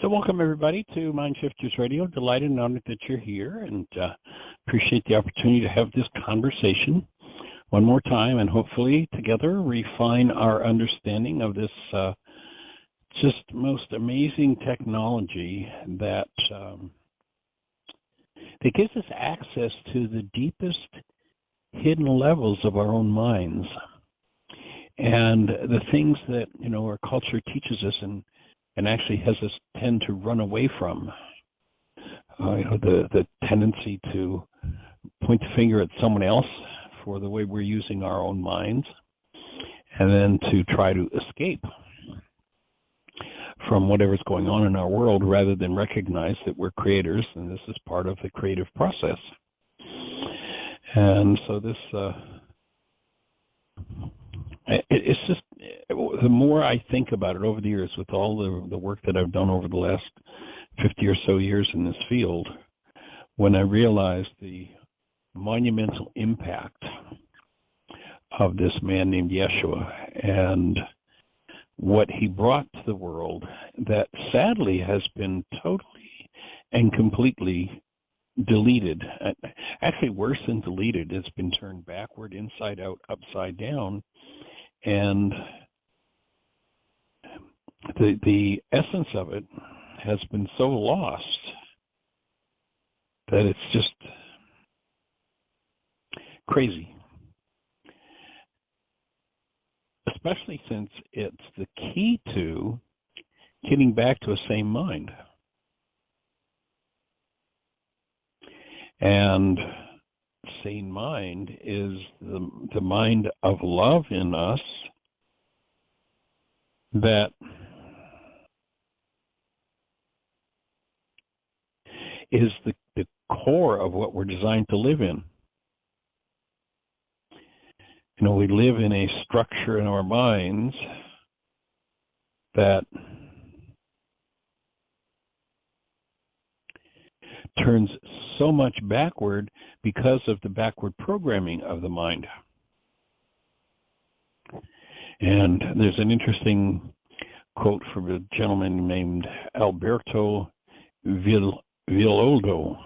So welcome everybody to MindShifters Radio. Delighted and honored that you're here, and appreciate the opportunity to have this conversation one more time, and hopefully together refine our understanding of this just most amazing technology that gives us access to the deepest hidden levels of our own minds, and the things that our culture teaches us and actually has us tend to run away from. The tendency to point the finger at someone else for the way we're using our own minds, and then to try to escape from whatever's going on in our world rather than recognize that we're creators and this is part of the creative process. And so this, it's just, the more I think about it over the years with all the work that I've done over the last 50 or so years in this field, when I realized the monumental impact of this man named Yeshua and what he brought to the world that sadly has been totally and completely deleted. Actually, worse than deleted, it's been turned backward, inside out, upside down. And the essence of it has been so lost that it's just crazy. Especially since it's the key to getting back to a sane mind. And sane mind is the mind of love in us that is the core of what we're designed to live in. We live in a structure in our minds that turns so much backward because of the backward programming of the mind. And there's an interesting quote from a gentleman named Alberto Villalobo.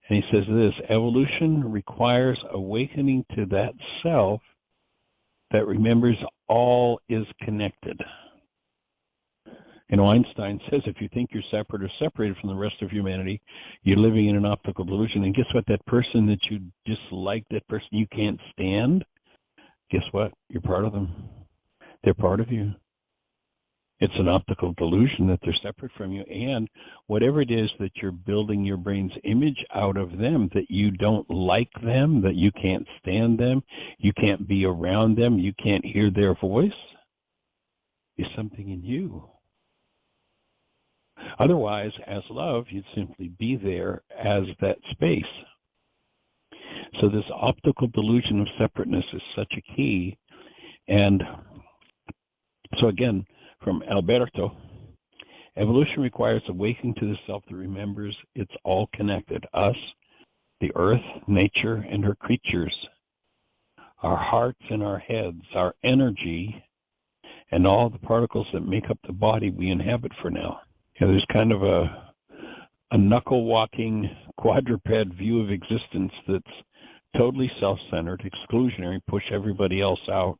And he says this: evolution requires awakening to that self that remembers all is connected. Einstein says if you think you're separate or separated from the rest of humanity, you're living in an optical delusion. And guess what? That person that you dislike, that person you can't stand, guess what? You're part of them. They're part of you. It's an optical delusion that they're separate from you. And whatever it is that you're building your brain's image out of them, that you don't like them, that you can't stand them, you can't be around them, you can't hear their voice, is something in you. Otherwise, as love, you'd simply be there as that space. So this optical delusion of separateness is such a key. And so again, from Alberto, evolution requires awakening to the self that remembers it's all connected. Us, the earth, nature, and her creatures, our hearts and our heads, our energy, and all the particles that make up the body we inhabit for now. There's kind of a knuckle-walking quadruped view of existence that's totally self-centered, exclusionary, push everybody else out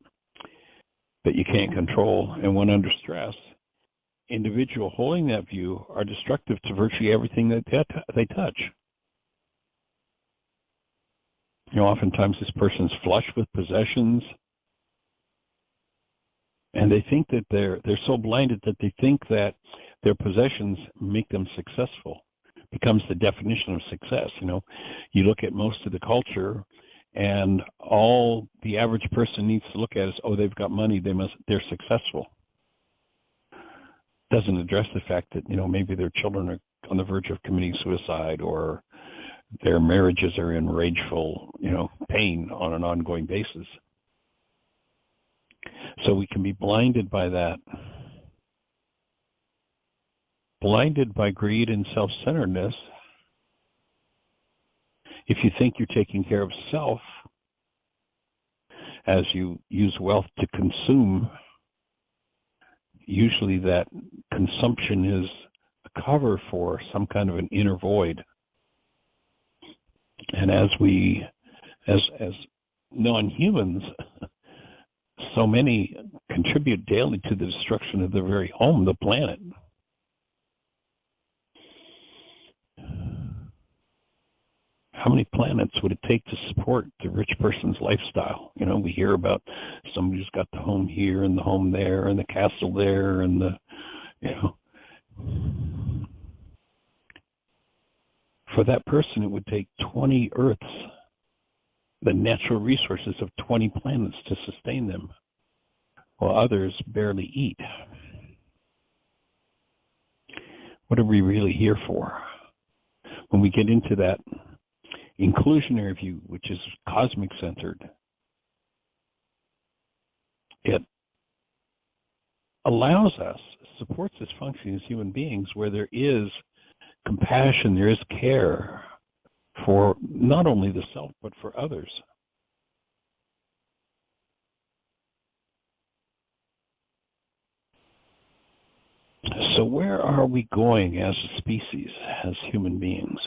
that you can't control. And when under stress, individuals holding that view are destructive to virtually everything that they touch. Oftentimes this person's flush with possessions, and they think that they're so blinded that they think that their possessions make them successful. Becomes the definition of success. You look at most of the culture, and all the average person needs to look at is, oh, they've got money, they're successful. Doesn't address the fact that, maybe their children are on the verge of committing suicide, or their marriages are in rageful, pain on an ongoing basis. So we can be blinded by that. Blinded by greed and self-centeredness. If you think you're taking care of self as you use wealth to consume, usually that consumption is cover for some kind of an inner void. And as non-humans, so many contribute daily to the destruction of their very home, the planet. How many planets would it take to support the rich person's lifestyle? You know, we hear about somebody who's got the home here and the home there and the castle there and the, you know. For that person, it would take 20 Earths, the natural resources of 20 planets to sustain them, while others barely eat. What are we really here for? When we get into that inclusionary view, which is cosmic-centered, it allows us, supports us functioning as human beings where there is compassion, there is care for not only the self, but for others. So where are we going as a species, as human beings?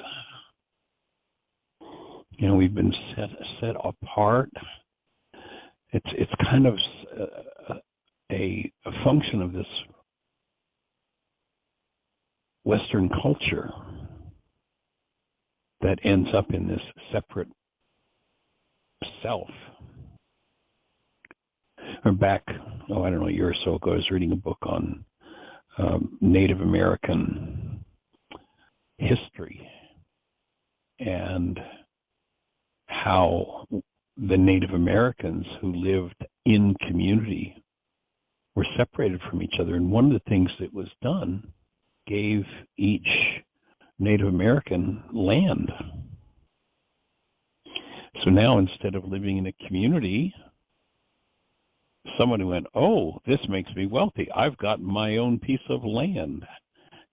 You know, we've been set apart. It's kind of a function of this Western culture that ends up in this separate self. Or back, I don't know, a year or so ago, I was reading a book on Native American history and how the Native Americans who lived in community were separated from each other. And one of the things that was done gave each Native American land. So now instead of living in a community, somebody went, oh, this makes me wealthy. I've got my own piece of land.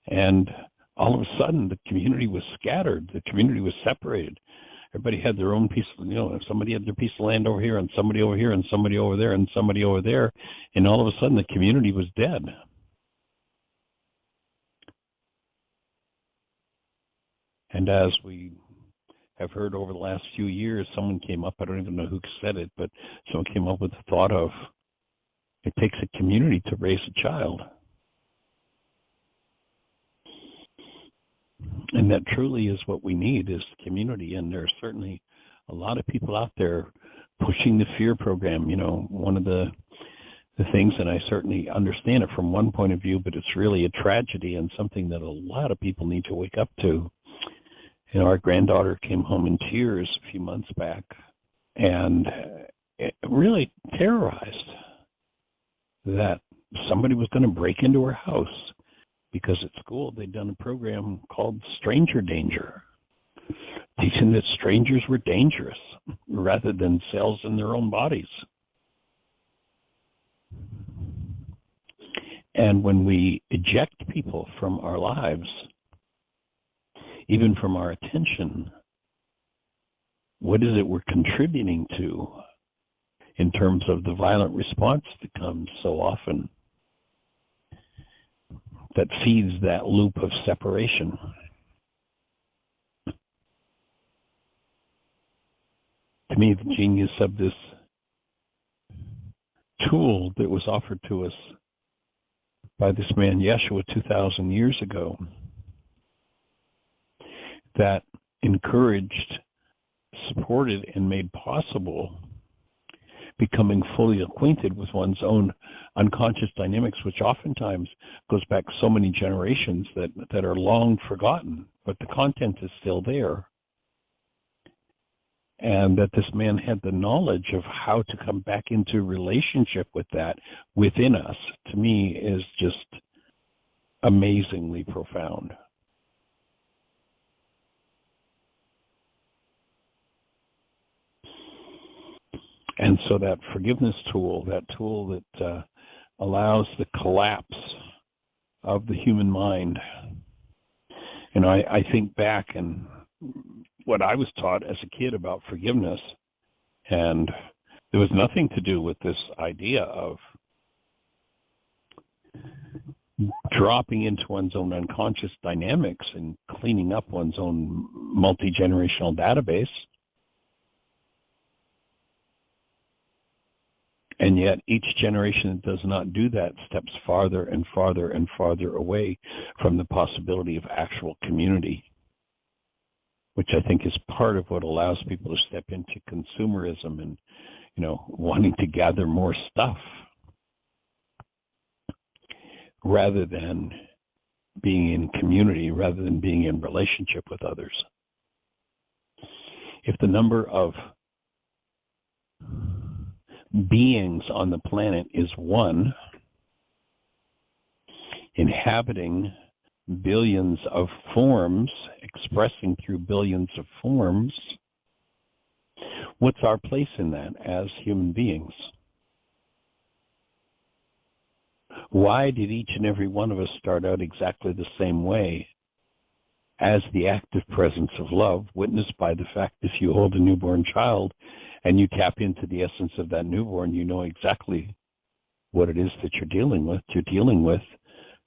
And all of a sudden, the community was scattered. The community was separated. Everybody had their own piece of, you know, somebody had their piece of land over here, and somebody over here, and somebody over there, and somebody over there. And all of a sudden, the community was dead. And as we have heard over the last few years, someone came up, I don't even know who said it, but someone came up with the thought of, it takes a community to raise a child. And that truly is what we need, is community. And there are certainly a lot of people out there pushing the fear program. You know, one of the things, and I certainly understand it from one point of view, but it's really a tragedy and something that a lot of people need to wake up to. You know, our granddaughter came home in tears a few months back and it really terrorized that somebody was going to break into her house, because at school they'd done a program called Stranger Danger, teaching that strangers were dangerous rather than cells in their own bodies. And when we eject people from our lives, even from our attention, what is it we're contributing to in terms of the violent response that comes so often that feeds that loop of separation? To me, the genius of this tool that was offered to us by this man Yeshua 2,000 years ago, that encouraged, supported, and made possible becoming fully acquainted with one's own unconscious dynamics, which oftentimes goes back so many generations that are long forgotten, but the content is still there. And that this man had the knowledge of how to come back into relationship with that within us, to me, is just amazingly profound. And so that forgiveness tool, that tool that allows the collapse of the human mind. You know, I think back and what I was taught as a kid about forgiveness, and there was nothing to do with this idea of dropping into one's own unconscious dynamics and cleaning up one's own multi-generational database. And yet each generation that does not do that steps farther and farther and farther away from the possibility of actual community, which I think is part of what allows people to step into consumerism and, wanting to gather more stuff rather than being in community, rather than being in relationship with others. If the number of beings on the planet is one, inhabiting billions of forms, expressing through billions of forms, what's our place in that as human beings? Why did each and every one of us start out exactly the same way as the active presence of love, witnessed by the fact if you hold a newborn child and you tap into the essence of that newborn, you know exactly what it is that you're dealing with. You're dealing with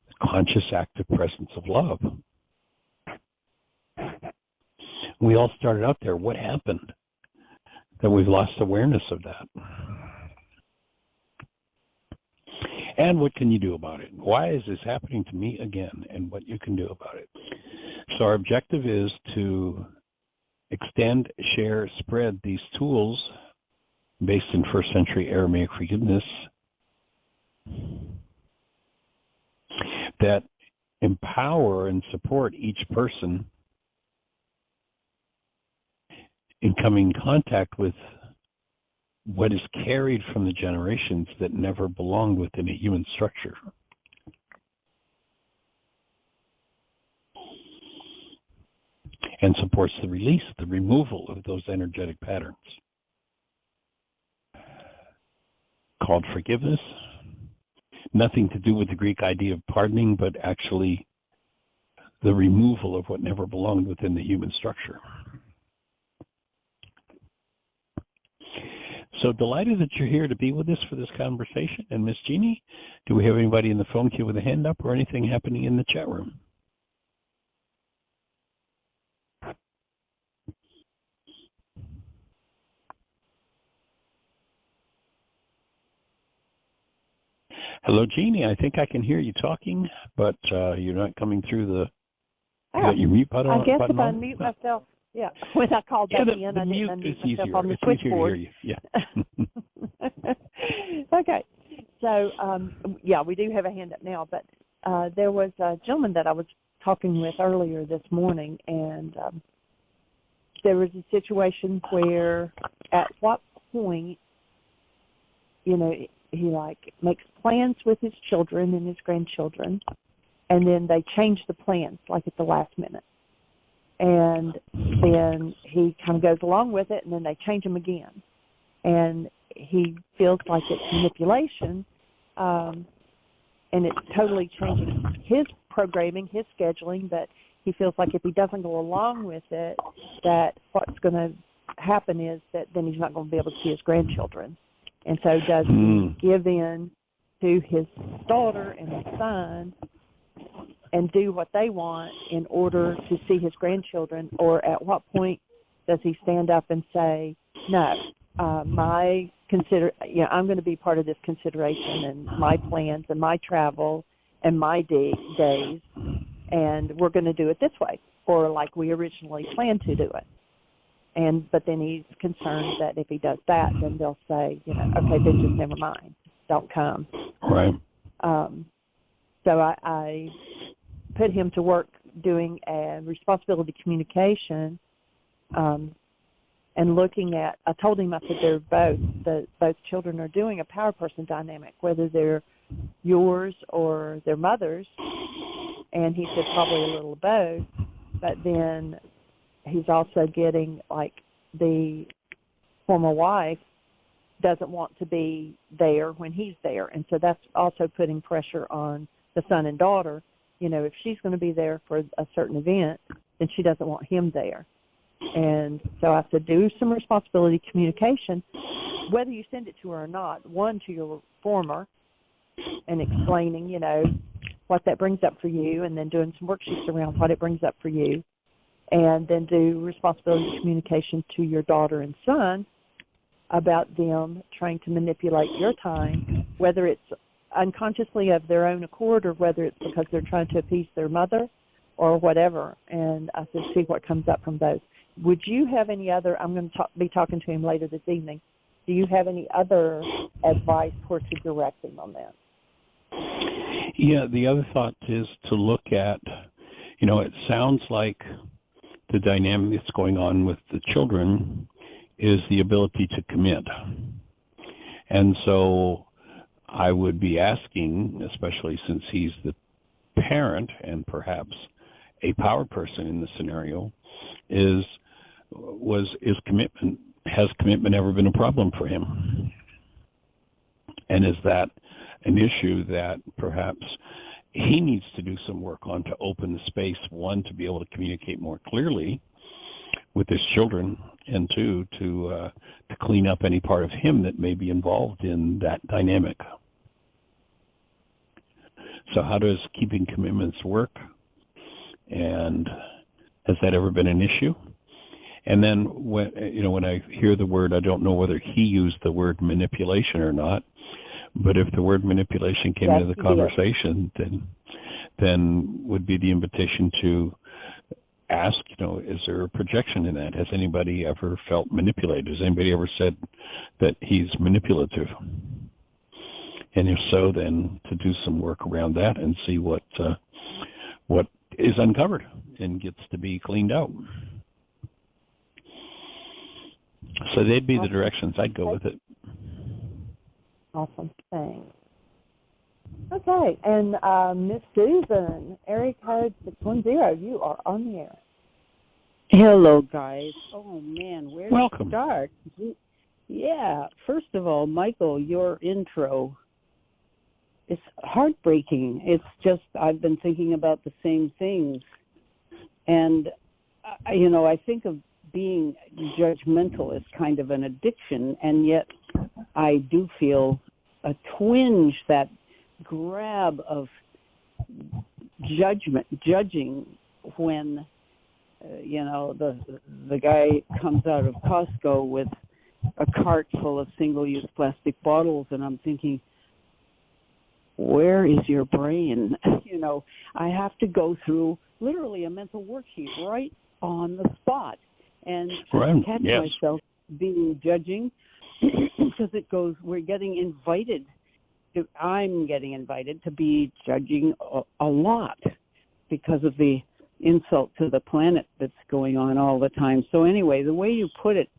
the conscious active presence of love. We all started out there. What happened that we've lost awareness of that? And what can you do about it? Why is this happening to me again? And what you can do about it. So our objective is to extend, share, spread these tools based in first century Aramaic forgiveness that empower and support each person in coming in contact with what is carried from the generations that never belonged within a human structure. And supports the release, the removal of those energetic patterns. Called forgiveness. Nothing to do with the Greek idea of pardoning, but actually the removal of what never belonged within the human structure. So delighted that you're here to be with us for this conversation. And Miss Jeanie, do we have anybody in the phone queue with a hand up or anything happening in the chat room? Hello, Jeanie. I think I can hear you talking, but you're not coming through the. You got your mute button on? I guess if I mute myself, yeah. When I called back in, I didn't unmute myself on the switchboard. Yeah. Okay. So, yeah, we do have a hand up now, but there was a gentleman that I was talking with earlier this morning, and there was a situation where at what point, he makes plans with his children and his grandchildren, and then they change the plans at the last minute. And then he kind of goes along with it, and then they change them again. And he feels like it's manipulation, and it's totally changing his programming, his scheduling, but he feels like if he doesn't go along with it, that what's going to happen is that then he's not going to be able to see his grandchildren. And so does he give in to his daughter and his son and do what they want in order to see his grandchildren, or at what point does he stand up and say, no, I'm going to be part of this consideration and my plans and my travel and my days, and we're going to do it this way, or like we originally planned to do it. But then he's concerned that if he does that, then they'll say, okay, then just never mind, don't come. Right. So I put him to work doing a responsibility communication, and looking at. I told him, I said both children are doing a power person dynamic, whether they're yours or their mother's, and he said probably a little of both. But then he's also getting the former wife doesn't want to be there when he's there, and so that's also putting pressure on the son and daughter. If she's going to be there for a certain event, then she doesn't want him there. And so I said, do some responsibility communication, whether you send it to her or not, one to your former and explaining, what that brings up for you, and then doing some worksheets around what it brings up for you, and then do responsibility communication to your daughter and son about them trying to manipulate your time, whether it's unconsciously of their own accord or whether it's because they're trying to appease their mother or whatever. And I said, see what comes up from those. Would you have any other, I'm going to be talking to him later this evening, do you have any other advice where to direct him on that? Yeah, the other thought is to look at, it sounds like the dynamic that's going on with the children is the ability to commit. And so I would be asking, especially since he's the parent and perhaps a power person in the scenario, has commitment ever been a problem for him? And is that an issue that perhaps he needs to do some work on to open the space, one, to be able to communicate more clearly with his children, and two, to clean up any part of him that may be involved in that dynamic. So how does keeping commitments work? And has that ever been an issue? And then when I hear the word, I don't know whether he used the word manipulation or not, but if the word manipulation came into the conversation, then would be the invitation to ask, is there a projection in that? Has anybody ever felt manipulated? Has anybody ever said that he's manipulative? And if so, then to do some work around that and see what is uncovered and gets to be cleaned out. So they'd be the directions I'd go with it. Awesome. Thanks. Okay, and Miss Susan, area code 610, you are on the air. Hello, guys. Oh, man, where Welcome. to start? Yeah, first of all, Michael, your intro, it's heartbreaking. It's just, I've been thinking about the same things. And, I think of being judgmental as kind of an addiction, and yet I do feel a twinge, that grab of judging when the guy comes out of Costco with a cart full of single-use plastic bottles, and I'm thinking, where is your brain? I have to go through literally a mental worksheet right on the spot and catch myself being judging, because it goes, I'm getting invited to be judging a lot because of the insult to the planet that's going on all the time. So anyway, the way you put it,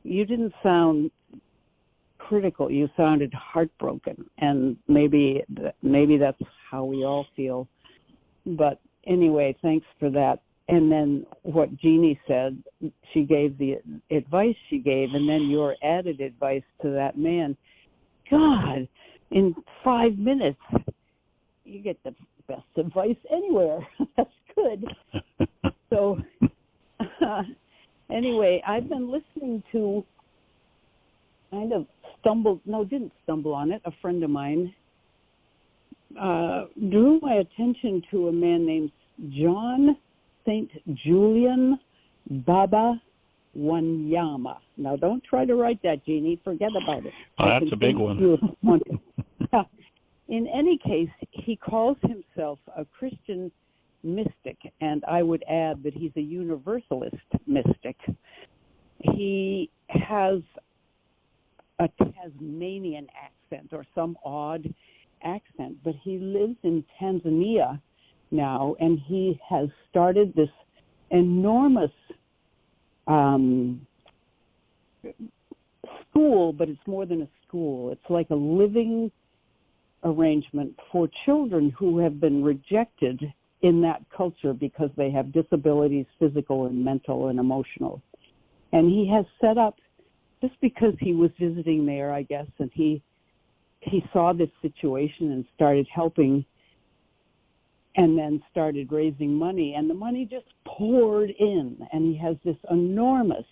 you didn't sound critical. You sounded heartbroken, and maybe that's how we all feel. But anyway, thanks for that. And then what Jeanie said, she gave the advice she gave, and then your added advice to that man. God, in 5 minutes, you get the best advice anywhere. That's good. So anyway, I've been listening to, didn't stumble on it. A friend of mine drew my attention to a man named John St. Julian Baba Wanyama. Now, don't try to write that, Jeanie. Forget about it. Oh, that's a big one. In any case, he calls himself a Christian mystic, and I would add that he's a universalist mystic. He has a Tasmanian accent or some odd accent, but he lives in Tanzania now, and he has started this enormous school, but it's more than a school. It's like a living arrangement for children who have been rejected in that culture because they have disabilities, physical and mental and emotional. And he has set up, just because he was visiting there, I guess, and he saw this situation and started helping, and then started raising money, and the money just poured in, and he has this enormous,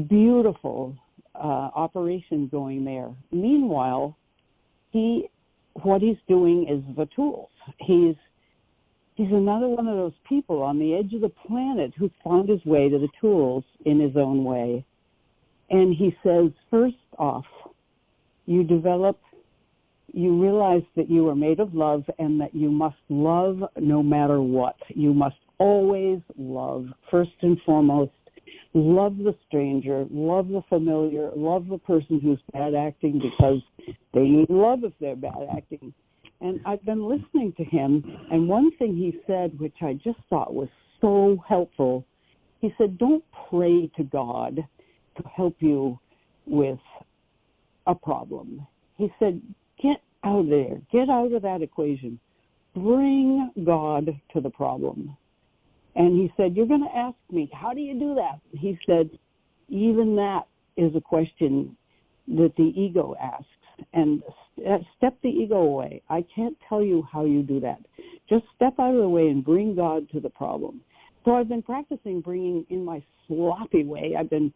beautiful operation going there. Meanwhile, he what he's doing is the tools. He's another one of those people on the edge of the planet who found his way to the tools in his own way. And he says, first off, you realize that you are made of love and that you must love no matter what. You must always love, first and foremost. Love the stranger, love the familiar, love the person who's bad acting because they need love if they're bad acting. And I've been listening to him, and one thing he said, which I just thought was so helpful, he said, don't pray to God to help you with a problem. He said, get out there, get out of that equation. Bring God to the problem. And he said, you're going to ask me, how do you do that? He said, even that is a question that the ego asks. And step the ego away. I can't tell you how you do that. Just step out of the way and bring God to the problem. So I've been practicing bringing, in my sloppy way, I've been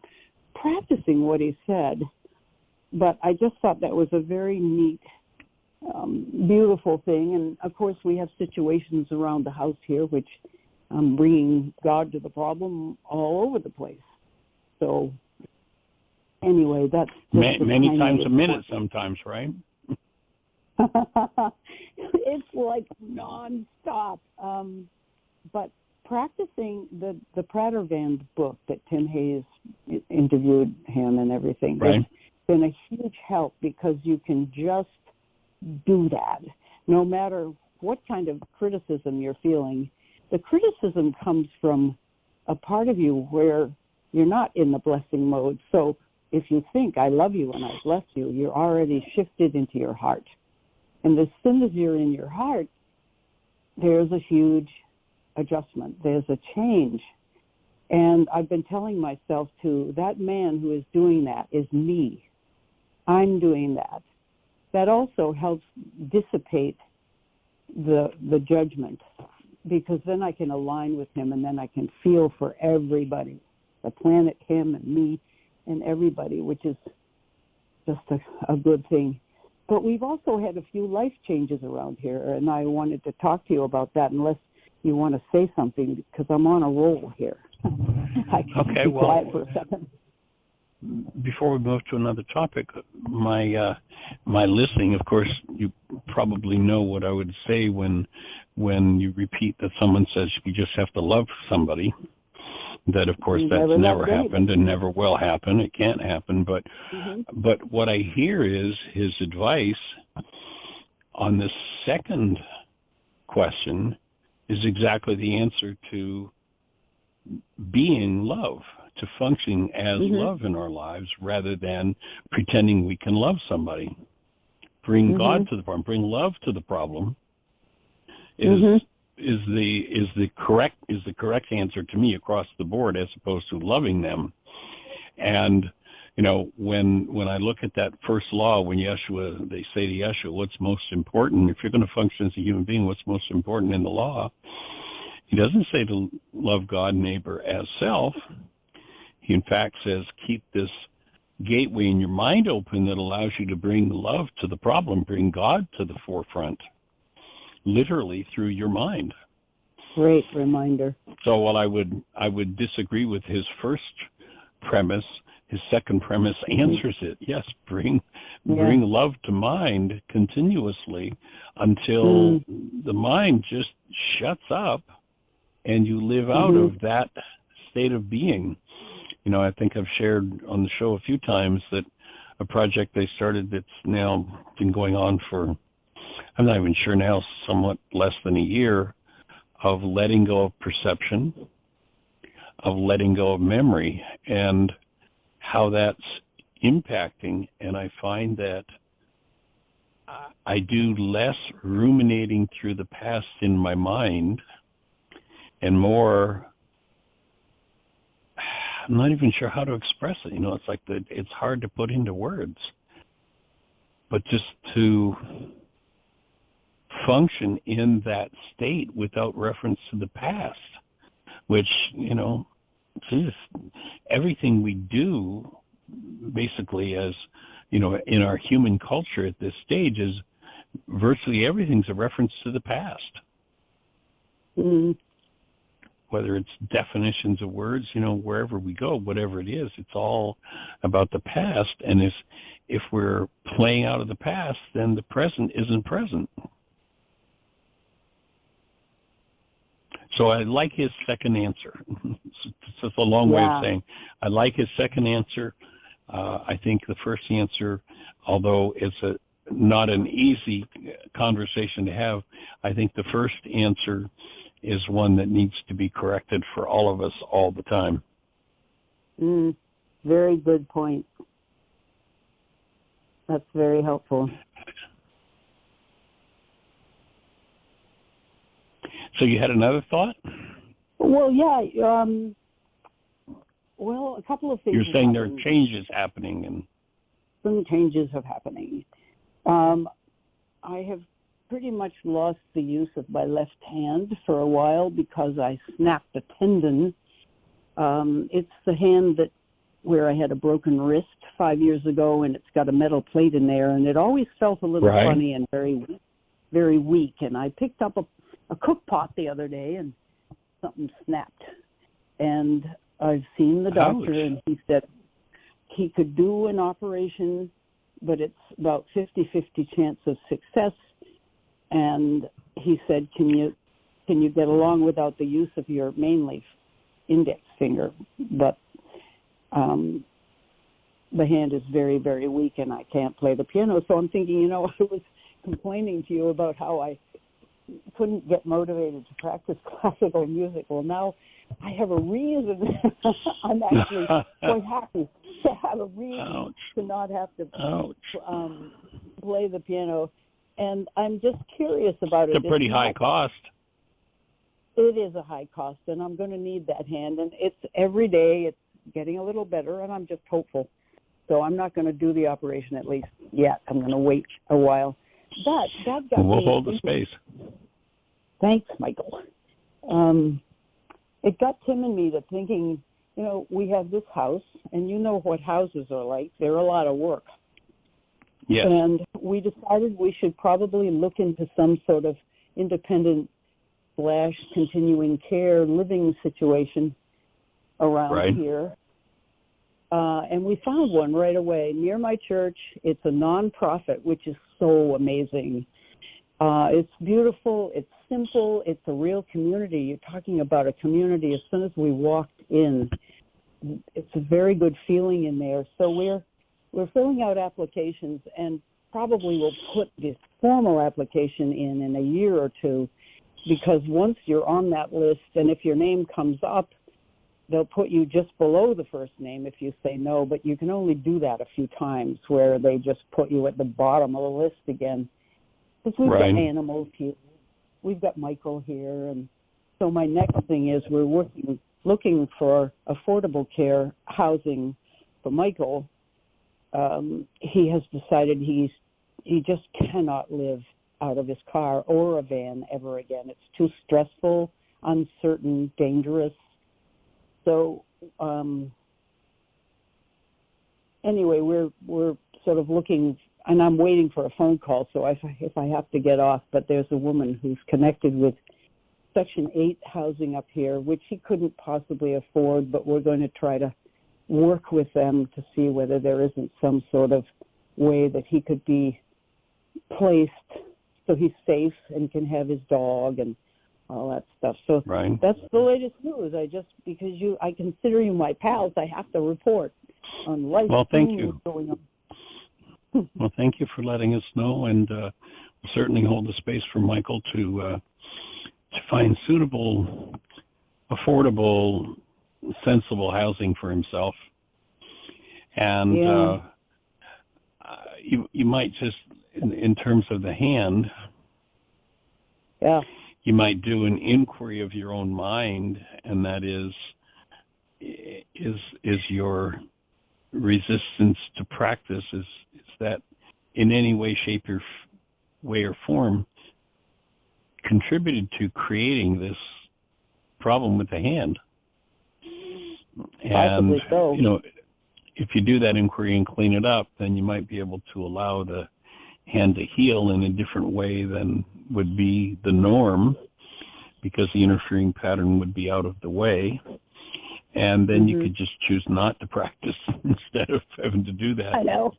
practicing what he said. But I just thought that was a very neat, beautiful thing. And, of course, we have situations around the house here which I'm bringing God to the problem all over the place. So, anyway, that's many times a minute sometimes, right? It's like nonstop. But practicing the Prater-Van book that Tim Hayes interviewed him and everything, right, it's been a huge help because you can just do that. No matter what kind of criticism you're feeling, the criticism comes from a part of you where you're not in the blessing mode. So if you think, I love you and I bless you, you're already shifted into your heart. And as soon as you're in your heart, there's a huge adjustment. There's a change. And I've been telling myself, too, that man who is doing that is me. I'm doing that. That also helps dissipate the judgment, because then I can align with him and then I can feel for everybody, the planet, him and me and everybody, which is just a good thing. But we've also had a few life changes around here, and I wanted to talk to you about that, unless you want to say something, because I'm on a roll here. I can be quiet for a second. Before we move to another topic, my listening, of course, you probably know what I would say when you repeat that someone says you just have to love somebody. That, of course, that's never happened and never will happen. It can't happen. But but what I hear is his advice on the second question is exactly the answer to being love, to functioning as love in our lives, rather than pretending we can love somebody. Bring God to the problem. Bring love to the problem. Is the correct answer to me across the board, as opposed to loving them. And you know, when I look at that first law, when Yeshua, they say to Yeshua, what's most important? If you're going to function as a human being, what's most important in the law? He doesn't say to love God, neighbor as self. He in fact says, keep this gateway in your mind open that allows you to bring love to the problem, bring God to the forefront, literally through your mind. Great reminder. So while I would disagree with his first premise, his second premise answers it. Yes, bring love to mind continuously until the mind just shuts up and you live out of that state of being. You know, I think I've shared on the show a few times that a project they started that's now been going on for, I'm not even sure now, somewhat less than a year, of letting go of perception, of letting go of memory, and how that's impacting. And I find that I do less ruminating through the past in my mind and more, I'm not even sure how to express it. You know, it's like it's hard to put into words, but just to function in that state without reference to the past, which, you know, geez, everything we do basically, as you know, in our human culture at this stage is virtually everything's a reference to the past. Mm-hmm. Whether it's definitions of words, wherever we go, whatever it is, it's all about the past. And if we're playing out of the past, then the present isn't present. So I like his second answer. It's just a long way of saying I like his second answer. I think the first answer, although it's not an easy conversation to have, I think the first answer is one that needs to be corrected for all of us all the time. Very good point. That's very helpful. So you had another thought? Well, yeah. A couple of things. You're saying there are changes happening, and some changes are happening. I have pretty much lost the use of my left hand for a while because I snapped a tendon. It's the hand where I had a broken wrist 5 years ago, and it's got a metal plate in there, and it always felt a little funny and very, very weak. And I picked up a cook pot the other day, and something snapped. And I've seen the doctor, and he said he could do an operation, but it's about 50-50 chance of success. And he said, can you get along without the use of your mainly index finger? But the hand is very, very weak, and I can't play the piano. So I'm thinking, I was complaining to you about how I couldn't get motivated to practice classical music. Well, now I have a reason. I'm actually quite happy to have a reason to not have to play the piano. And I'm just curious about it. It's a pretty high cost. It is a high cost, and I'm going to need that hand. And it's every day. It's getting a little better, and I'm just hopeful. So I'm not going to do the operation at least yet. I'm going to wait a while. But that got we'll hold the space. Thanks, Michael. It got Tim and me to thinking, we have this house, and you know what houses are like. They're a lot of work. Yes. And we decided we should probably look into some sort of independent / continuing care living situation around here. And we found one right away near my church. It's a nonprofit, which is so amazing. It's beautiful. It's simple. It's a real community. You're talking about a community. As soon as we walked in, it's a very good feeling in there. So we're filling out applications, and probably will put this formal application in a year or two, because once you're on that list, and if your name comes up, they'll put you just below the first name if you say no, but you can only do that a few times where they just put you at the bottom of the list again. Because we've got animals here. We've got Michael here. And so my next thing is we're looking for affordable care housing for Michael. He has decided he just cannot live out of his car or a van ever again. It's too stressful, uncertain, dangerous. So anyway, we're sort of looking, and I'm waiting for a phone call. So if I have to get off, but there's a woman who's connected with Section 8 housing up here, which he couldn't possibly afford, but we're going to try to work with them to see whether there isn't some sort of way that he could be placed so he's safe and can have his dog and all that stuff. So that's the latest news. Because I consider you my pals, I have to report on life. Well, thank you. Going on. Well, thank you for letting us know, and we'll certainly hold the space for Michael to find suitable, affordable, sensible housing for himself. And you might just, in terms of the hand, you might do an inquiry of your own mind, and that is your resistance to practice, is that in any way, shape, or way or form contributed to creating this problem with the hand. And if you do that inquiry and clean it up, then you might be able to allow the hand to heal in a different way than would be the norm, because the interfering pattern would be out of the way. And then you could just choose not to practice instead of having to do that. I know.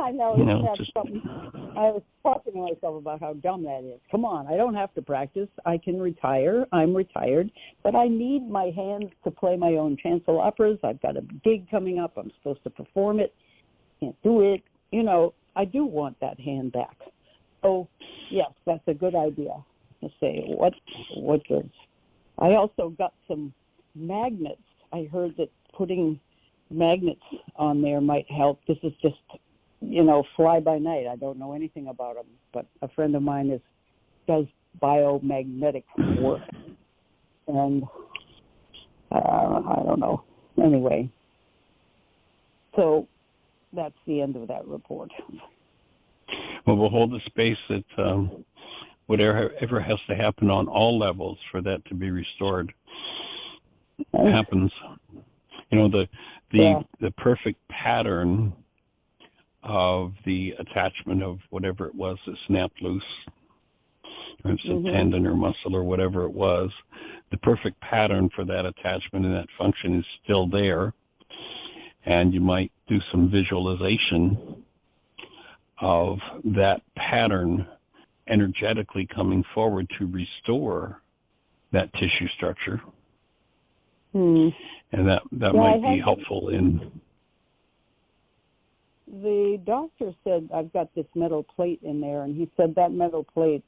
I know. You know, I was talking to myself about how dumb that is. Come on, I don't have to practice. I can retire. I'm retired. But I need my hands to play my own chancel operas. I've got a gig coming up. I'm supposed to perform it. Can't do it. You know, I do want that hand back. So, yes, that's a good idea to say what good. I also got some magnets. I heard that putting magnets on there might help. This is just, you know, fly by night. I don't know anything about them, but a friend of mine does biomagnetic work, and I don't know. Anyway, so that's the end of that report. Well, we'll hold the space that whatever has to happen on all levels for that to be restored happens. You know, the perfect pattern of the attachment of whatever it was that snapped loose, or it's a tendon or muscle or whatever it was, the perfect pattern for that attachment and that function is still there. And you might do some visualization of that pattern energetically coming forward to restore that tissue structure. And that might be helpful in... The doctor said I've got this metal plate in there, and he said that metal plate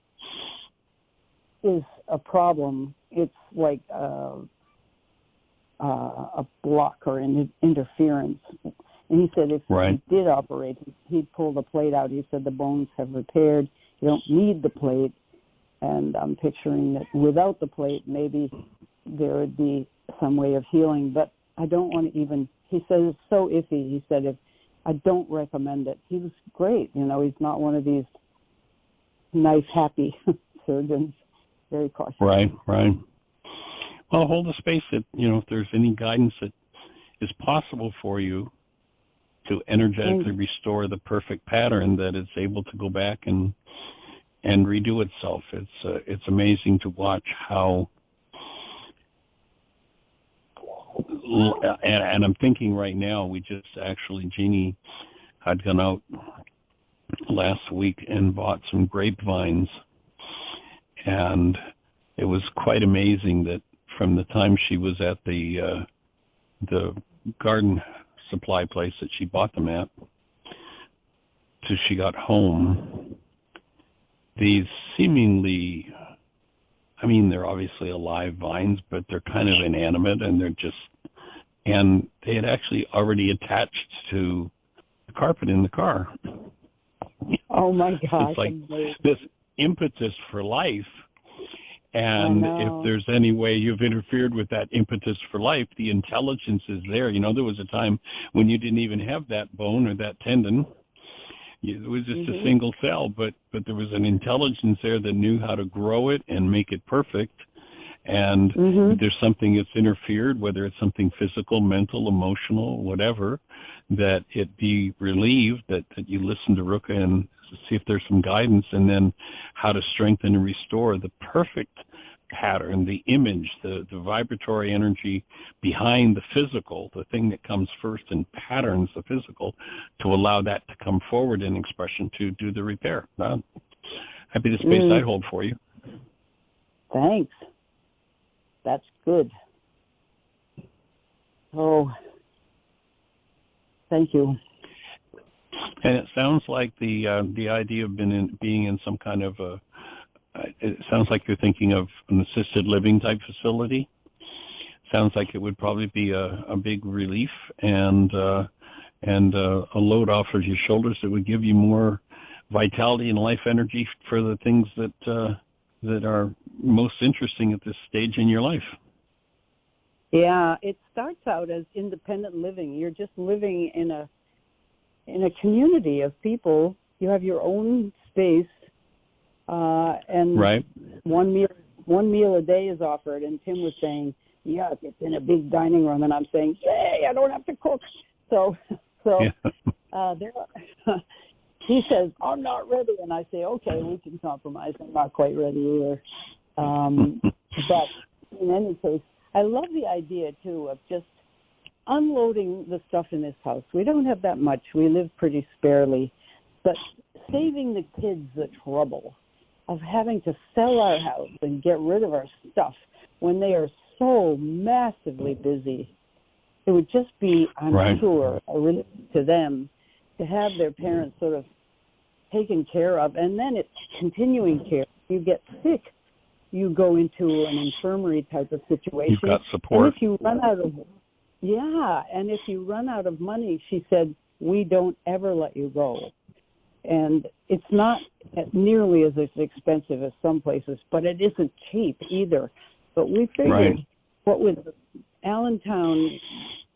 is a problem. It's like a block or an interference. And he said if he did operate, he'd pull the plate out. He said the bones have repaired. You don't need the plate. And I'm picturing that without the plate, maybe there would be some way of healing. But I don't want to even, he said it's so iffy. He said if I don't recommend it. He was great. You know, he's not one of these nice, happy surgeons. Very cautious. Right. Well, hold the space that, you know, if there's any guidance that is possible for you to energetically restore the perfect pattern, that it's able to go back and redo itself. It's amazing to watch how, and I'm thinking right now, we just actually, Jeanie had gone out last week and bought some grapevines, and it was quite amazing that from the time she was at the garden supply place that she bought them at till she got home, these seemingly, I mean, they're obviously alive vines, but they're kind of inanimate, and and they had actually already attached to the carpet in the car. Oh my gosh. It's like this impetus for life. And if there's any way you've interfered with that impetus for life, the intelligence is there. You know, there was a time when you didn't even have that bone or that tendon. It was just a single cell, but there was an intelligence there that knew how to grow it and make it perfect. And if there's something that's interfered, whether it's something physical, mental, emotional, whatever, that it be relieved, that you listen to Ruka and see if there's some guidance, and then how to strengthen and restore the perfect pattern, the image, the vibratory energy behind the physical, the thing that comes first and patterns the physical, to allow that to come forward in expression to do the repair. Happy the space I hold for you. Thanks. That's good. Oh, thank you. And it sounds like the idea of being in some kind of it sounds like you're thinking of an assisted living type facility. Sounds like it would probably be a big relief and a load off of your shoulders that would give you more vitality and life energy for the things that are most interesting at this stage in your life. Yeah, it starts out as independent living. You're just living in a community of people. You have your own space, and one meal a day is offered. And Tim was saying, "Yuck, it's in a big dining room," and I'm saying, "Hey, I don't have to cook." So there. he says, I'm not ready. And I say, okay, we can compromise. I'm not quite ready either. But in any case, I love the idea, too, of just unloading the stuff in this house. We don't have that much. We live pretty sparely. But saving the kids the trouble of having to sell our house and get rid of our stuff when they are so massively busy. It would just be, I'm sure, a relief to them to have their parents sort of taken care of. And then it's continuing care. You get sick, you go into an infirmary type of situation. You've got support. And if you run out of money, she said, we don't ever let you go. And it's not nearly as expensive as some places, but it isn't cheap either. But we figured, what with Allentown,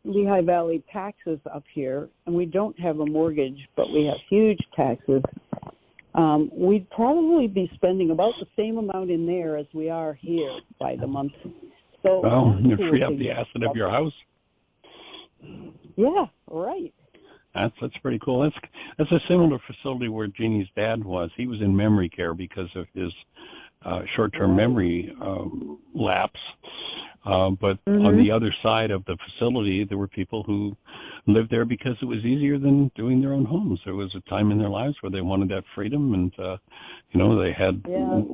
Lehigh Valley taxes up here, and we don't have a mortgage, but we have huge taxes, we'd probably be spending about the same amount in there as we are here by the month. So you free up the asset of your house. Yeah, right. That's pretty cool. That's a similar facility where Jeannie's dad was. He was in memory care because of his short-term memory lapse. But on the other side of the facility, there were people who lived there because it was easier than doing their own homes. There was a time in their lives where they wanted that freedom, and they had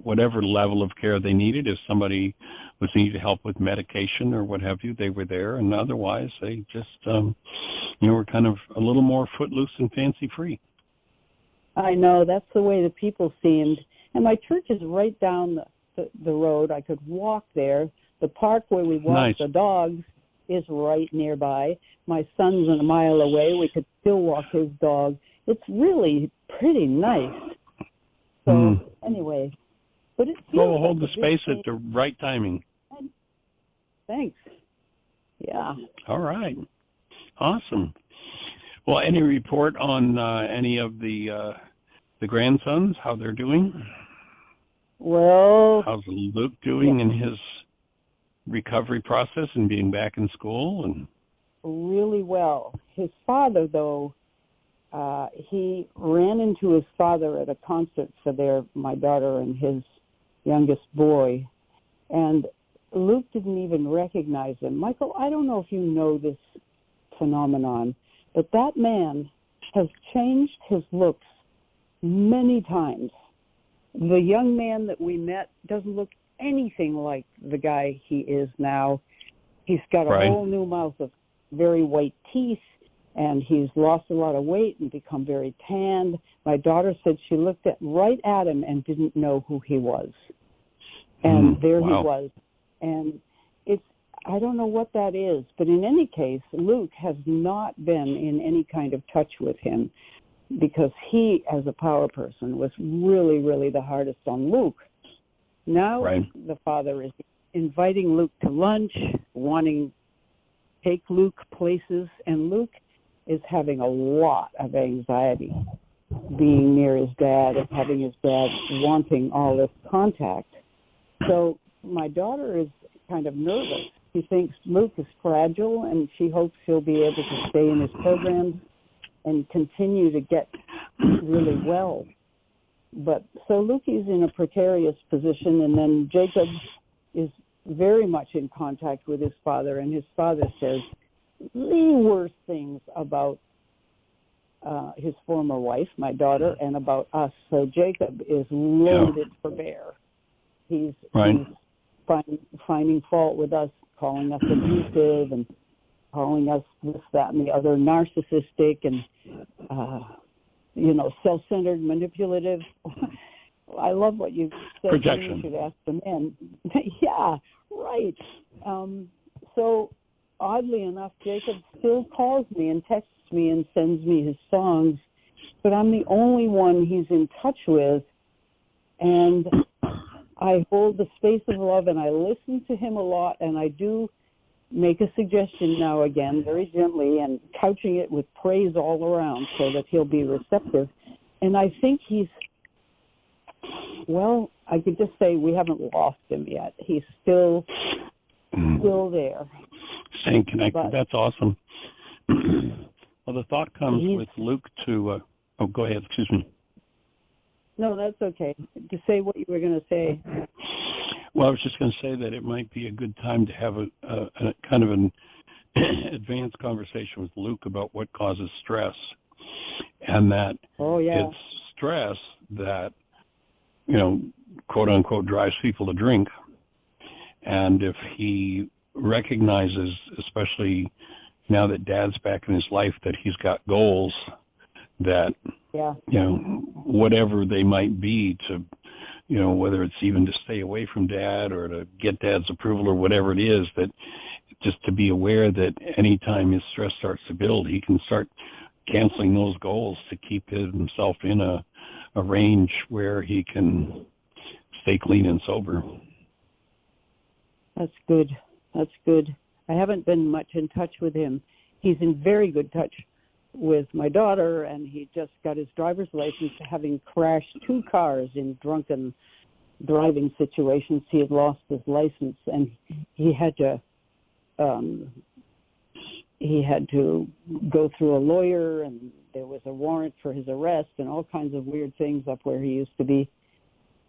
whatever level of care they needed. If somebody was needed help with medication or what have you, they were there, and otherwise they just were kind of a little more footloose and fancy-free. I know, that's the way the people seemed. And my church is right down the road. I could walk there. The park where we walk the dogs is right nearby. My son's a mile away. We could still walk his dog. It's really pretty nice. So anyway, but it feels we'll hold the space at the right timing. Thanks. Yeah. All right. Awesome. Well, any report on any of the grandsons, how they're doing? Well, how's Luke doing in his recovery process and being back in school? And really well. His father, though, he ran into his father at a concert for my daughter and his youngest boy, and Luke didn't even recognize him. Michael, I don't know if you know this phenomenon, but that man has changed his looks many times. The young man that we met doesn't look anything like the guy he is now. He's got a whole new mouth of very white teeth, and he's lost a lot of weight and become very tanned. My daughter said she looked right at him and didn't know who he was. And there he was. And I don't know what that is, but in any case, Luke has not been in any kind of touch with him because he, as a power person, was really, really the hardest on Luke. Now the father is inviting Luke to lunch, wanting to take Luke places, and Luke is having a lot of anxiety being near his dad and having his dad wanting all this contact. So my daughter is kind of nervous. She thinks Luke is fragile, and she hopes he'll be able to stay in his programs and continue to get really well. But so Lukey's in a precarious position, and then Jacob is very much in contact with his father, and his father says the worst things about his former wife, my daughter, and about us. So Jacob is loaded for bear. He's finding fault with us, calling us abusive and calling us this, that, and the other, narcissistic and, self-centered, manipulative. I love what you said. Projection. You should ask the men. Yeah, right. So oddly enough, Jacob still calls me and texts me and sends me his songs, but I'm the only one he's in touch with, and I hold the space of love, and I listen to him a lot, and I do make a suggestion now again, very gently, and couching it with praise all around so that he'll be receptive. And I think I could just say we haven't lost him yet. He's still there. Staying connected. That's awesome. Well, the thought comes with Luke to... Oh, go ahead. Excuse me. No, that's okay. To say what you were going to say. Well, I was just going to say that it might be a good time to have a kind of an advanced conversation with Luke about what causes stress, and that it's stress that, quote unquote, drives people to drink. And if he recognizes, especially now that Dad's back in his life, that he's got goals that, whatever they might be, to, whether it's even to stay away from Dad or to get Dad's approval or whatever it is, that just to be aware that anytime his stress starts to build, he can start canceling those goals to keep himself in a range where he can stay clean and sober. That's good. That's good. I haven't been much in touch with him. He's in very good touch with my daughter, and he just got his driver's license, having crashed 2 cars in drunken driving situations. He had lost his license, and he had to go through a lawyer, and there was a warrant for his arrest and all kinds of weird things up where he used to be.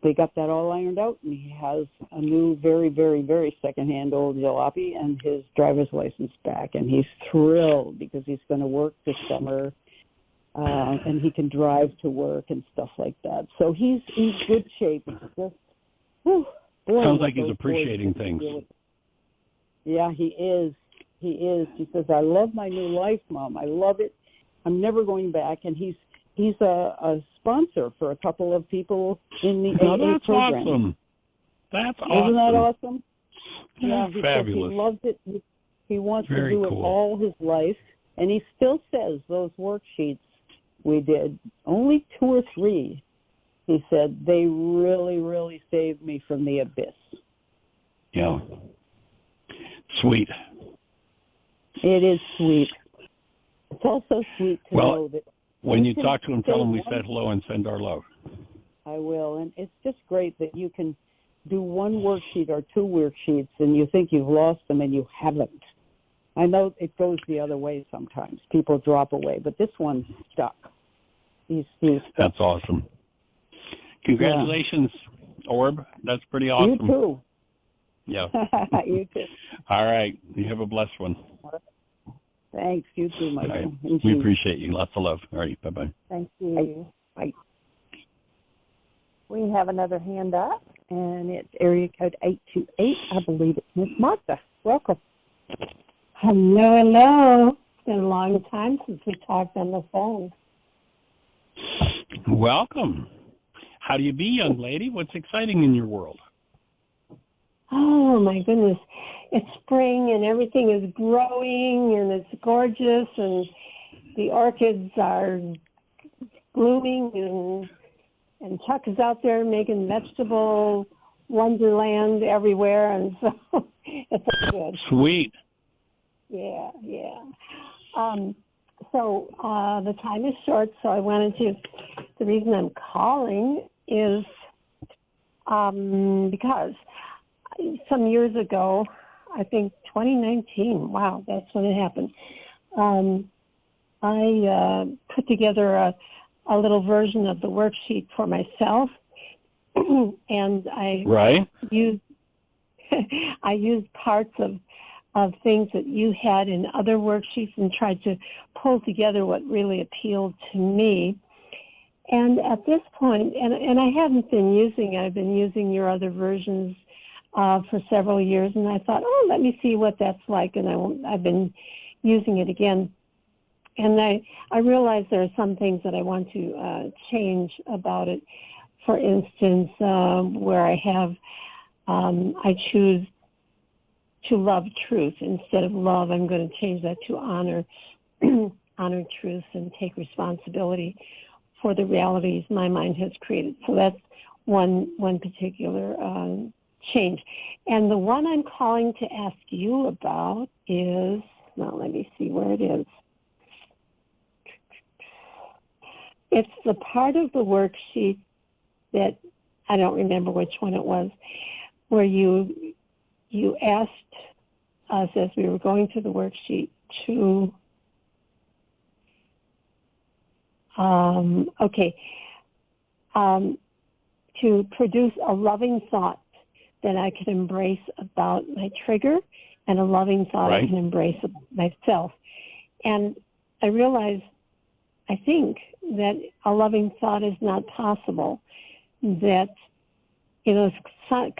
They got that all ironed out, and he has a new, very, very, very secondhand old jalopy and his driver's license back. And he's thrilled because he's going to work this summer, and he can drive to work and stuff like that. So he's in good shape. It's just, boy, sounds like he's appreciating things. Yeah, he is. He is. He says, "I love my new life, Mom. I love it. I'm never going back." And he's a sponsor for a couple of people in the AA program. Awesome. That's awesome. Isn't that awesome? Yeah, he fabulous. Says he loves it. He wants Very to do cool. it all his life. And he still says those worksheets we did, only 2 or 3, he said, they really, really saved me from the abyss. Yeah. Sweet. It is sweet. It's also sweet to know that when you talk to him, tell him we said hello and send our love. I will. And it's just great that you can do 1 worksheet or 2 worksheets and you think you've lost them and you haven't. I know it goes the other way sometimes. People drop away, but this one stuck. He's stuck. That's awesome. Congratulations, Orb. That's pretty awesome. You too. Yeah. You too. All right. You have a blessed one. Thanks. You too, Michael. Right. We appreciate you. Lots of love. All right. Bye-bye. Thank you. Bye. We have another hand up, and it's area code 828. I believe it's Miss Martha. Welcome. Hello, hello. It's been a long time since we talked on the phone. Welcome. How do you be, young lady? What's exciting in your world? Oh, my goodness. It's spring, and everything is growing, and it's gorgeous, and the orchids are blooming, and Chuck is out there making vegetable wonderland everywhere, and so it's all good. Sweet. Yeah. So the time is short, so I wanted to, the reason I'm calling is because some years ago, I think 2019, wow, that's when it happened, I put together a little version of the worksheet for myself, and I used parts of things that you had in other worksheets and tried to pull together what really appealed to me. And at this point, and I hadn't been using it, I've been using your other versions for several years, and I thought, oh, let me see what that's like, and I've been using it again. And I realized there are some things that I want to change about it. For instance, where I have, I choose to love truth instead of love, I'm going to change that to honor, honor truth, and take responsibility for the realities my mind has created. So that's one particular change. And the one I'm calling to ask you about is, now let me see where it is. It's the part of the worksheet that, I don't remember which one it was, where you asked us as we were going through the worksheet to Okay. To produce a loving thought that I can embrace about my trigger, and a loving thought I can embrace about myself. And I realize, I think, that a loving thought is not possible. That, it's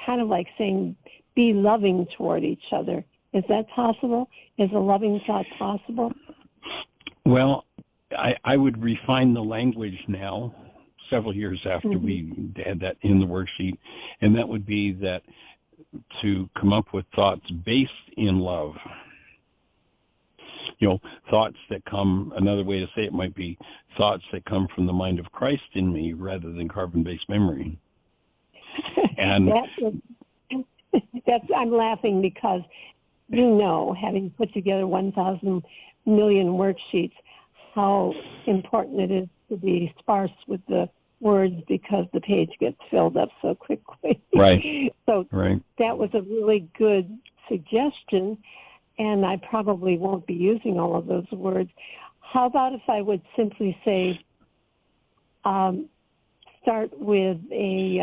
kind of like saying, be loving toward each other. Is that possible? Is a loving thought possible? Well, I would refine the language now, several years after we had that in the worksheet, and that would be that to come up with thoughts based in love. Thoughts that come, another way to say it might be thoughts that come from the mind of Christ in me rather than carbon-based memory. And I'm laughing because, having put together 1,000 million worksheets, how important it is to be sparse with the words because the page gets filled up so quickly. Right. So that was a really good suggestion, and I probably won't be using all of those words. How about if I would simply say, start with a,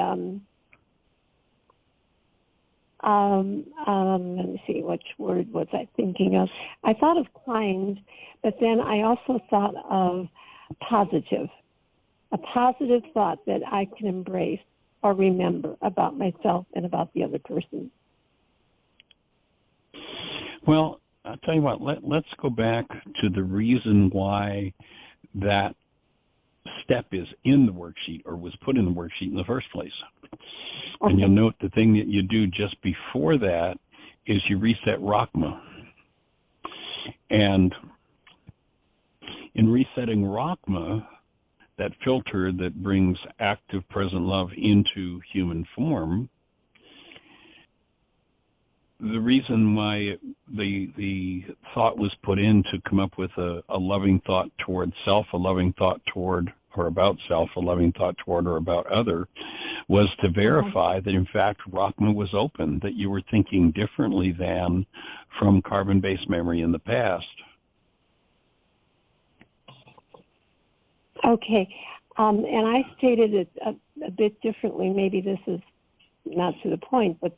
let me see, which word was I thinking of? I thought of kind, but then I also thought of positive. A positive thought that I can embrace or remember about myself and about the other person. Well, I'll tell you what, let's go back to the reason why that step is in the worksheet or was put in the worksheet in the first place. Okay. And you'll note the thing that you do just before that is you reset Rachma. And in resetting Rachma, that filter that brings active present love into human form, the reason why the thought was put in to come up with a loving thought toward self, a loving thought toward or about self, a loving thought toward or about other, was to verify that in fact Rachma was open, that you were thinking differently than from carbon-based memory in the past. Okay, and I stated it a bit differently. Maybe this is not to the point, but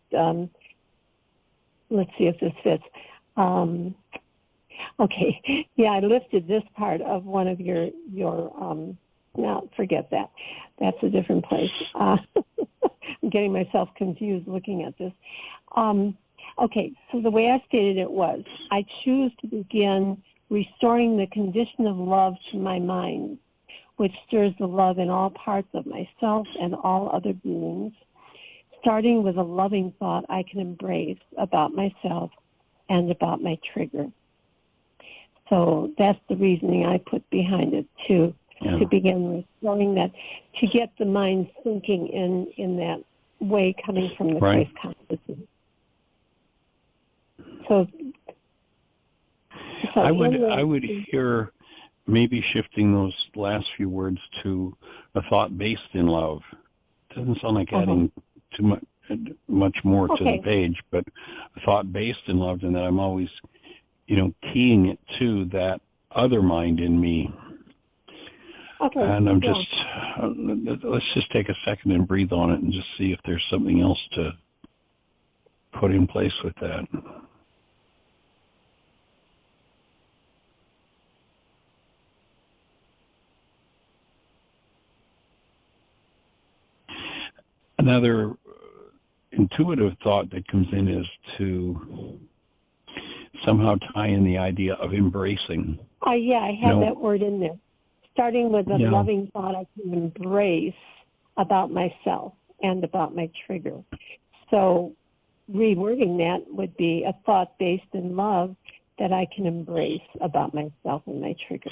let's see if this fits. Okay, yeah, I lifted this part of one of your no, forget that. That's a different place. I'm getting myself confused looking at this. Okay, so the way I stated it was, I choose to begin restoring the condition of love to my mind, which stirs the love in all parts of myself and all other beings, starting with a loving thought I can embrace about myself and about my trigger. So that's the reasoning I put behind it, to begin restoring that, to get the mind thinking in that way coming from the Christ consciousness. So I would hear maybe shifting those last few words to a thought based in love. Doesn't sound like adding too much more to the page, but a thought based in love, and that I'm always, keying it to that other mind in me. Okay. And I'm just, let's just take a second and breathe on it and just see if there's something else to put in place with that. Another intuitive thought that comes in is to somehow tie in the idea of embracing. I have that word in there. Starting with a loving thought I can embrace about myself and about my trigger. So rewording that would be a thought based in love that I can embrace about myself and my trigger.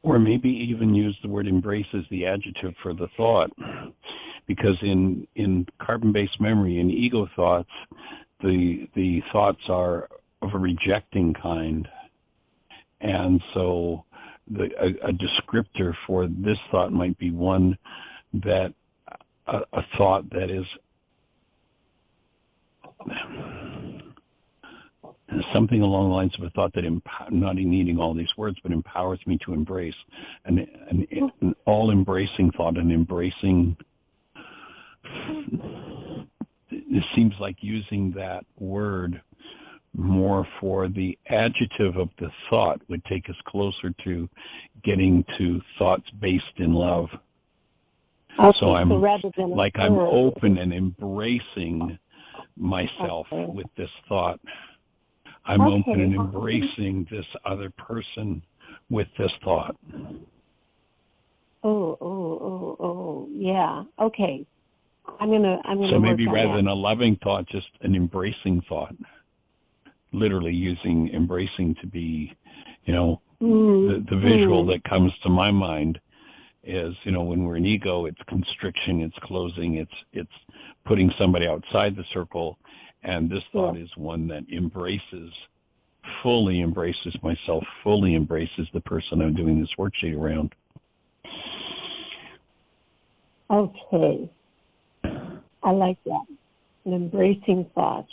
Or maybe even use the word embrace as the adjective for the thought. Because in carbon-based memory, in ego thoughts, the thoughts are of a rejecting kind. And so a descriptor for this thought might be one that, a thought that is something along the lines of a thought that not needing all these words, but empowers me to embrace an all-embracing thought, an embracing. It seems like using that word more for the adjective of the thought would take us closer to getting to thoughts based in love. Okay, so I'm rather than like I'm open and embracing myself with this thought. I'm open and embracing this other person with this thought. Yeah. Okay. I'm gonna. So maybe work on rather that. than a loving thought, just an embracing thought. Literally using embracing to be, the visual that comes to my mind is, when we're in ego, it's constriction, it's closing, it's putting somebody outside the circle, and this thought is one that fully embraces myself, fully embraces the person I'm doing this worksheet around. Okay. I like that. An embracing thought.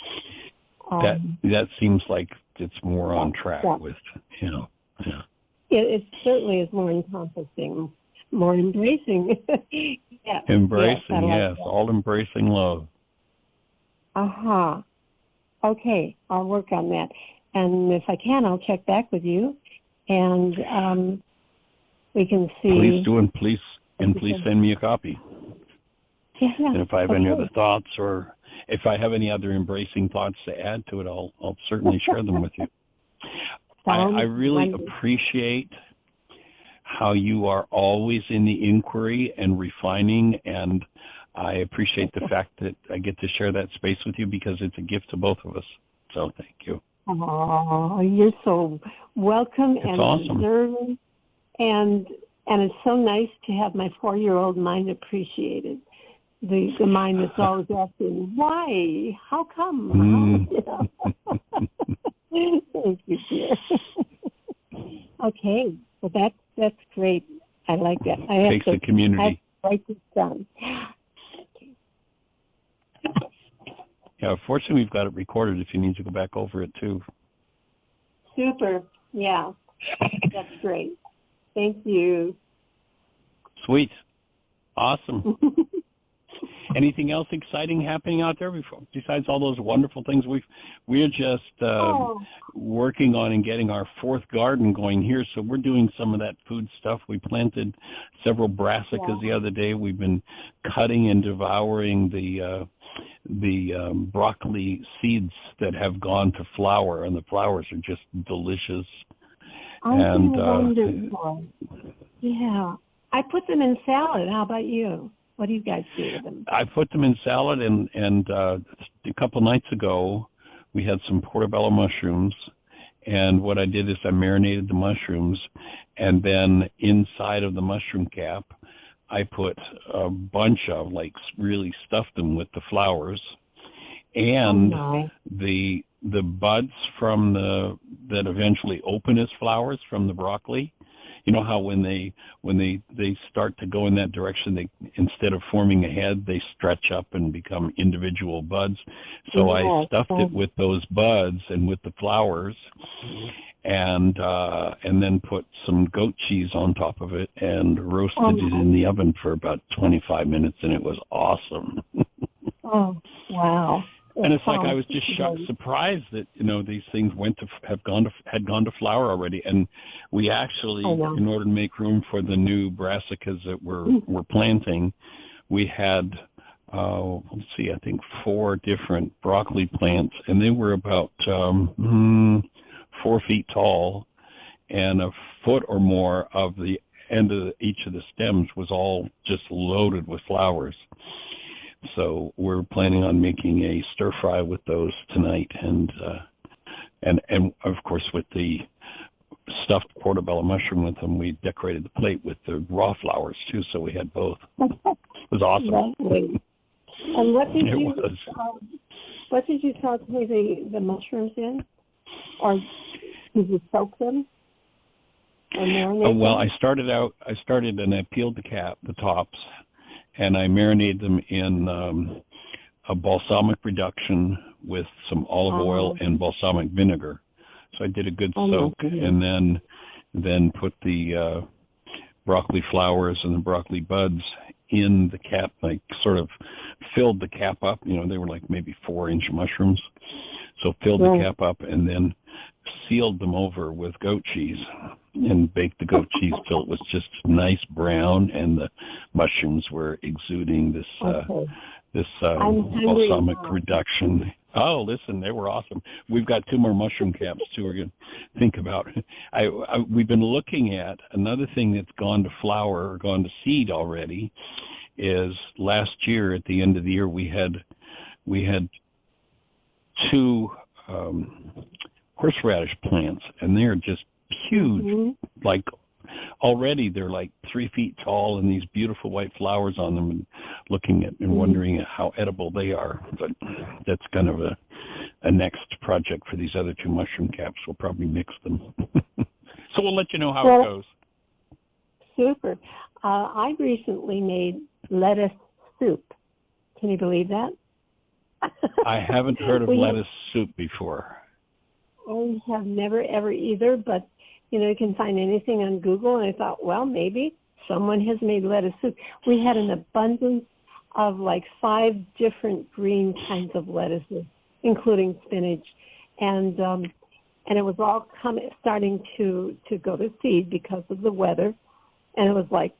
That seems like it's more on track with, Yeah. It certainly is more encompassing, more embracing. Yeah. Embracing, yes. All embracing love. Okay, I'll work on that. And if I can, I'll check back with you, and we can see. Please do, and please send me a copy. Yeah. And if I have any other thoughts, or if I have any other embracing thoughts to add to it, I'll certainly share them with you. I really appreciate how you are always in the inquiry and refining, and I appreciate the fact that I get to share that space with you, because it's a gift to both of us. So thank you. Oh, you're so welcome and observant, and it's so nice to have my 4-year-old mind appreciated. The mind that's always asking, why? How come? Thank you, dear. Okay, well that's great. I like that. Takes a community. I have to write this down. Yeah, fortunately we've got it recorded if you need to go back over it too. Super. Yeah, that's great. Thank you. Sweet. Awesome. Anything else exciting happening out there besides all those wonderful things? We're just working on and getting our 4th garden going here, so we're doing some of that food stuff. We planted several brassicas the other day. We've been cutting and devouring the broccoli seeds that have gone to flower, and the flowers are just delicious. Wonderful. Yeah. I put them in salad. How about you? What do you guys do with them? I put them in salad, and a couple nights ago we had some portobello mushrooms, and what I did is I marinated the mushrooms, and then inside of the mushroom cap I put a bunch of, really stuffed them with the flowers, and the buds from that eventually open as flowers from the broccoli. You know how when they start to go in that direction, they, instead of forming a head, they stretch up and become individual buds. So I stuffed it with those buds and with the flowers, and then put some goat cheese on top of it and roasted it in the oven for about 25 minutes, and it was awesome. Oh, wow. And it's like I was just surprised that these things had gone to flower already, and we actually, in order to make room for the new brassicas that we're planting, we had I think 4 different broccoli plants, and they were about 4 feet tall, and a foot or more of the end of each of the stems was all just loaded with flowers. So we're planning on making a stir fry with those tonight, and of course with the stuffed portobello mushroom with them, we decorated the plate with the raw flowers too. So we had both. It was awesome. Lovely. And what did you saute the mushrooms in, or did you soak them? Or marinate well, them? I started and I peeled the tops. And I marinated them in a balsamic reduction with some olive oil and balsamic vinegar. So I did a good soak, and then put the broccoli flowers and the broccoli buds in the cap. I sort of filled the cap up. They were like maybe 4-inch mushrooms. So filled the cap up and then sealed them over with goat cheese and baked the goat cheese till it was just nice brown, and the mushrooms were exuding this balsamic reduction. Oh, listen, they were awesome. We've got 2 more mushroom caps too we're going to think about. We've been looking at another thing that's gone to flower or gone to seed already. Is last year at the end of the year we had 2 horseradish plants, and they're just huge. Like already they're like 3 feet tall and these beautiful white flowers on them, and looking at and wondering how edible they are. But that's kind of a next project for these other 2 mushroom caps. We'll probably mix them. So we'll let you know how it goes. Super. I recently made lettuce soup. Can you believe that? I haven't heard of lettuce soup before. I have never, ever either, but, you can find anything on Google, and I thought, well, maybe someone has made lettuce soup. We had an abundance of like 5 different green kinds of lettuces, including spinach, and it was all starting to go to seed because of the weather, and it was like,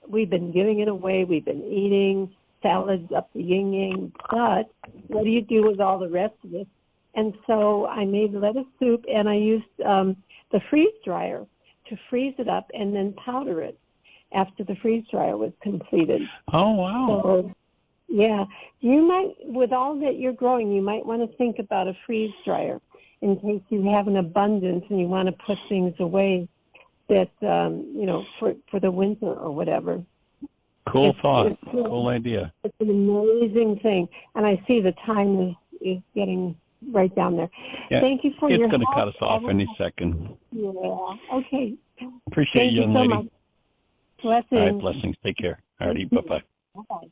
we've been giving it away, we've been eating salads up the yin-yang, but what do you do with all the rest of it? And so I made lettuce soup, and I used the freeze dryer to freeze it up and then powder it after the freeze dryer was completed. Oh, wow. So, yeah, you might, with all that you're growing, you might want to think about a freeze dryer in case you have an abundance and you want to put things away that, for the winter or whatever. Cool thought. Cool idea. It's an amazing thing. And I see the time is getting right down there. Yeah, thank you for your help. It's going to cut us off any second. Yeah. Okay. Appreciate you, young lady. Much. Blessings. All right, blessings. Take care. All righty, bye-bye. Bye-bye.